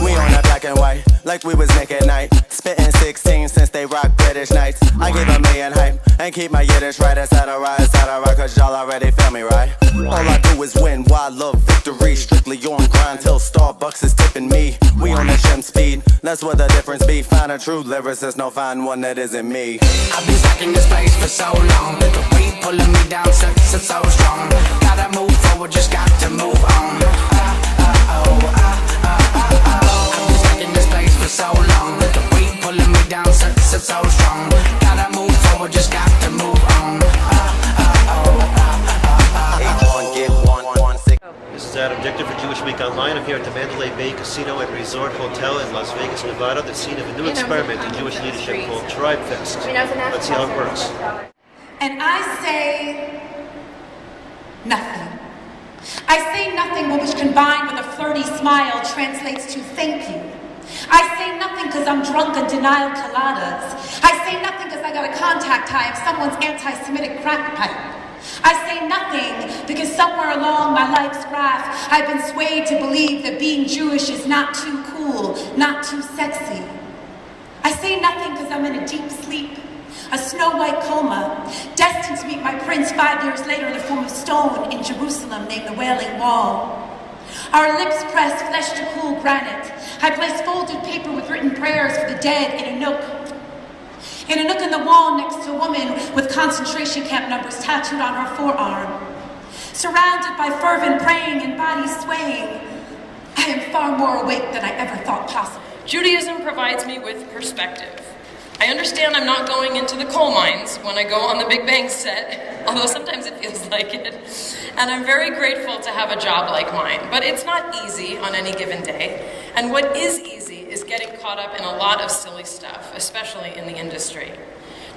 We on that black and white, like we was Nick at night. Spitting 16 since they rock British nights. I give a million hype and keep my Yiddish right. Etc. Cause y'all already feel me right. All I do is win, why I love victory. Strictly on grind till Starbucks is tipping me. We on that shim speed, that's what the difference be. Find a true lyricist, no find one that isn't me. I've been stuck in this place for so long. The weight pulling me down since it's so strong. Gotta move forward, just got to move on. I've been stuck in this place for so long. The weight pulling me down since it's so strong. Gotta move forward, just got to move on. This is Adam Dichter for Jewish Week Online. I'm here at the Mandalay Bay Casino and Resort Hotel in Las Vegas, Nevada, the scene of a new experiment in Jewish leadership called Tribefest. Let's see how it works. And I say nothing. I say nothing, which combined with a flirty smile translates to thank you. I say nothing because I'm drunk on denial coladas. I say nothing because I got a contact high of someone's anti-Semitic crack pipe. I say nothing because somewhere along my life's graph I've been swayed to believe that being Jewish is not too cool, not too sexy. I say nothing because I'm in a deep sleep, a snow-white coma, destined to meet my prince 5 years later in the form of stone in Jerusalem named the Wailing Wall. Our lips pressed flesh to cool granite. I place folded paper with written prayers for the dead in a nook in the wall next to a woman with concentration camp numbers tattooed on her forearm. Surrounded by fervent praying and bodies swaying, I am far more awake than I ever thought possible. Judaism provides me with perspective. I understand I'm not going into the coal mines when I go on the Big Bang set, although sometimes it feels like it. And I'm very grateful to have a job like mine. But it's not easy on any given day. And what is easy is getting caught up in a lot of silly stuff, especially in the industry.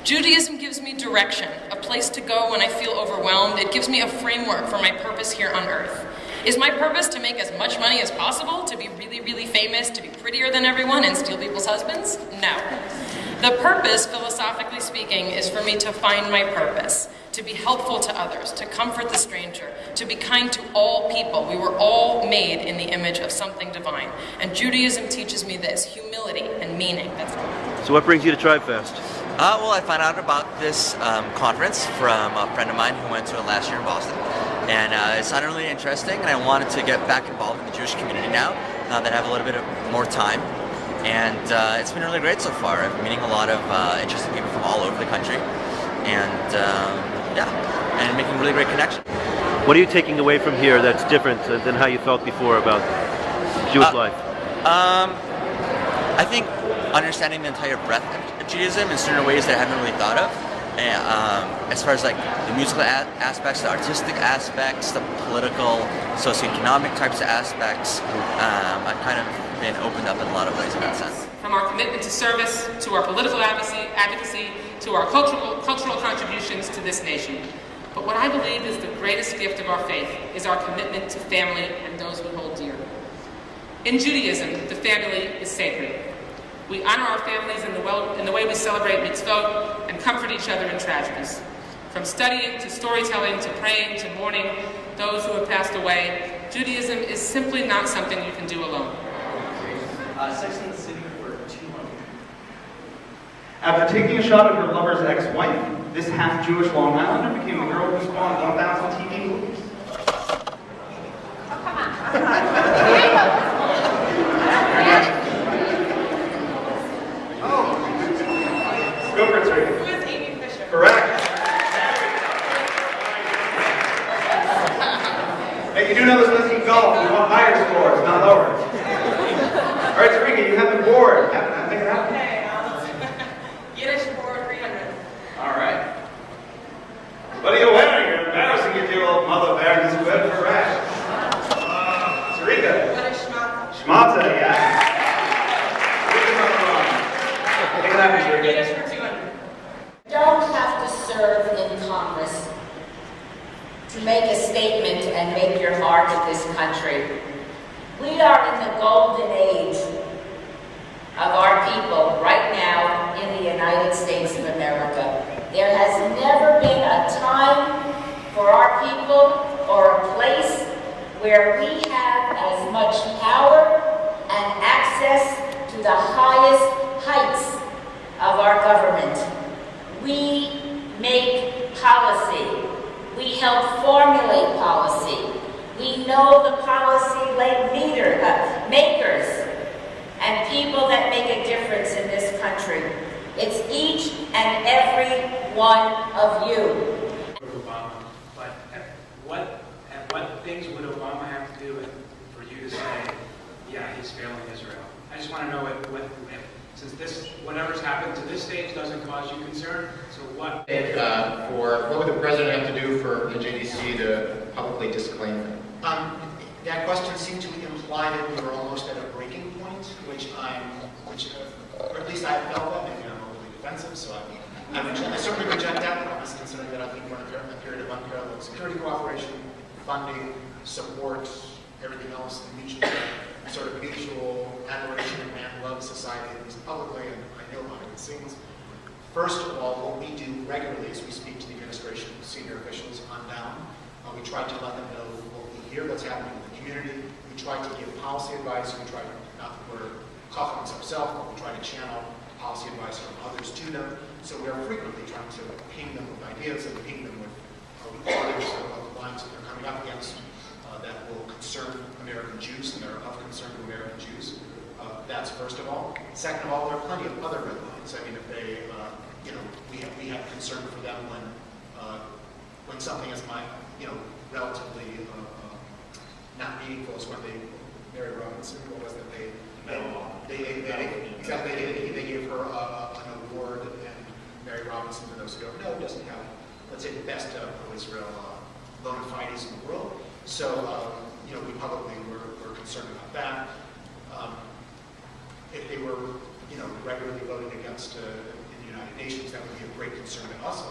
Judaism gives me direction, a place to go when I feel overwhelmed. It gives me a framework for my purpose here on earth. Is my purpose to make as much money as possible, to be really, really famous, to be prettier than everyone and steal people's husbands? No. The purpose, philosophically speaking, is for me to find my purpose, to be helpful to others, to comfort the stranger, to be kind to all people. We were all made in the image of something divine. And Judaism teaches me this, humility and meaning. So what brings you to Tribefest? Well, I found out about this conference from a friend of mine who went to it last year in Boston. And it sounded really interesting, and I wanted to get back involved in the Jewish community now that I have a little bit of more time. And it's been really great so far. I'm meeting a lot of interesting people from all over the country, and and making really great connections. What are you taking away from here that's different than how you felt before about Jewish life? I think understanding the entire breadth of Judaism in certain ways that I haven't really thought of. As far as like the musical aspects, the artistic aspects, the political, socioeconomic types of aspects, I've kind of been opened up in a lot of ways in that sense. From our commitment to service, to our political advocacy, to our cultural contributions to this nation. But what I believe is the greatest gift of our faith is our commitment to family and those we hold dear. In Judaism, the family is sacred. We honor our families in the way we celebrate mitzvot and comfort each other in tragedies. From studying to storytelling to praying to mourning those who have passed away, Judaism is simply not something you can do alone. Sex in the City for 200. After taking a shot at her lover's ex-wife, this half-Jewish Long Islander became the girl who spawned 1,000 TV movies. Go for it, sir. Who is Amy Fisher? Correct. Hey, you do know this listing golf. We want higher scores, not lower. All right, Sarika, you have the board. Make it happen. Okay, Yiddish for 300. All right. What are you wearing? You're embarrassing your dear old mother bear this web for rash. Sarika. What is schmata? Schmata, yeah. Make it happen, Sarika. Yiddish for 200. Don't have to serve in Congress to make a statement and make your mark in this country. We are in the golden age of our people right now in the United States of America. There has never been a time for our people or a place where we have as much power and access the highest heights of our government. We make policy. We help formulate policy. We know the policy makers and people that make a difference in this country. It's each and every one of you. Obama, but what things would Obama have to do for you to say, yeah, he's failing Israel? I just want to know since whatever's happened to this stage doesn't cause you concern, so what? What would the president have to do for the JDC to publicly disclaim it? That question seemed to imply that we were almost at a breaking point, or at least I felt that. Maybe I'm overly defensive, so I certainly reject that premise, considering that I think we're in a period of unparalleled security cooperation, funding, support, everything else, and mutual admiration and love society, at least publicly, and I know behind the scenes. First of all, what we do regularly is we speak to the administration, senior officials on down. We try to let them know what we hear, what's happening in the community. We try to give policy advice. We try to, not that we're confidence ourselves, but we try to channel policy advice from others to them. So we are frequently trying to ping them with ideas and ping them with recordings of the lines that they're coming up against that will concern American Jews, and they're of concern to American Jews. That's first of all. Second of all, there are plenty of other red lines. I mean, if they, we have concern for them when something is relatively not meaningful is when Mary Robinson, what was that they gave her an award, and Mary Robinson, for those who don't know, doesn't have, let's say, the best pro-Israel bona fides in the world. So, we publicly were concerned about that. If they were, regularly voting against in the United Nations, that would be a great concern to us.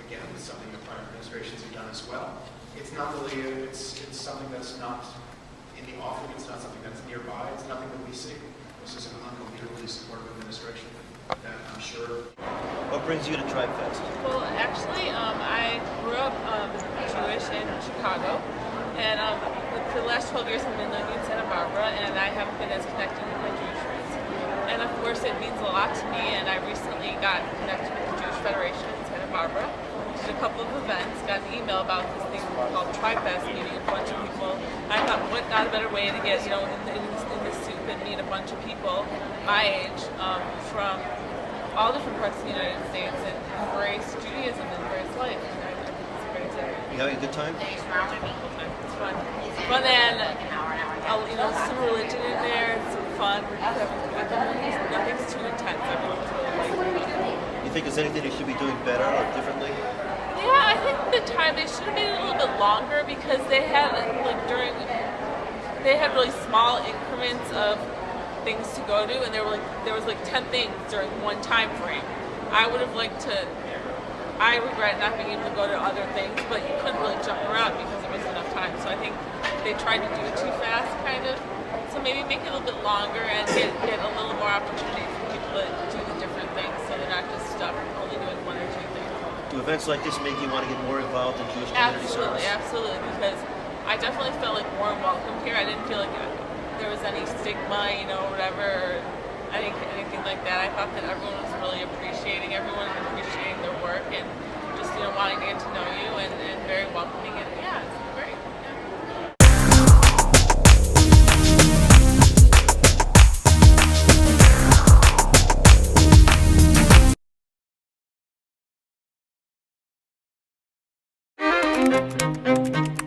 Again, it's something that prior administrations have done as well. It's not really, it's something that's not in the offing, it's not something that's nearby, it's nothing that we see. This is an unbelievably supportive administration that I'm sure. What brings you to Tribefest? Well, actually, I grew up Jewish in Chicago, and for the last 12 years I've been living in Santa Barbara, and I haven't been as connected with my Jewish friends. And of course it means a lot to me, and I recently got connected with the Jewish Federation in Santa Barbara. Did a couple of events, got an email about this thing called Tribefest, meeting a bunch of people. I thought, what not a better way to get, in this soup and meet a bunch of people my age from all different parts of the United States and embrace Judaism and embrace life. And I think it's a great experience. You having a good time? It's fun. Fun, and some religion in there, some fun. Nothing's too intense. Everyone's really like. You think there's anything they should be doing better or differently? Yeah, I think the time they should have made it a little bit longer, because they had really small increments of things to go to, and there was 10 things during one time frame. I regret not being able to go to other things, but you couldn't really jump around because there wasn't enough time. So I think they tried to do it too fast, kind of. So maybe make it a little bit longer and get a little more opportunity for people to do the different things, so they're not just stuck only doing one or two things. Do events like this make you want to get more involved in Jewish community service? Absolutely, because I definitely felt like more welcome here. I didn't feel like there was any stigma, whatever, or anything like that. I thought that everyone was really appreciating their work, and just, wanting to get to know you, and very welcoming, and yeah, it's great. Thank you.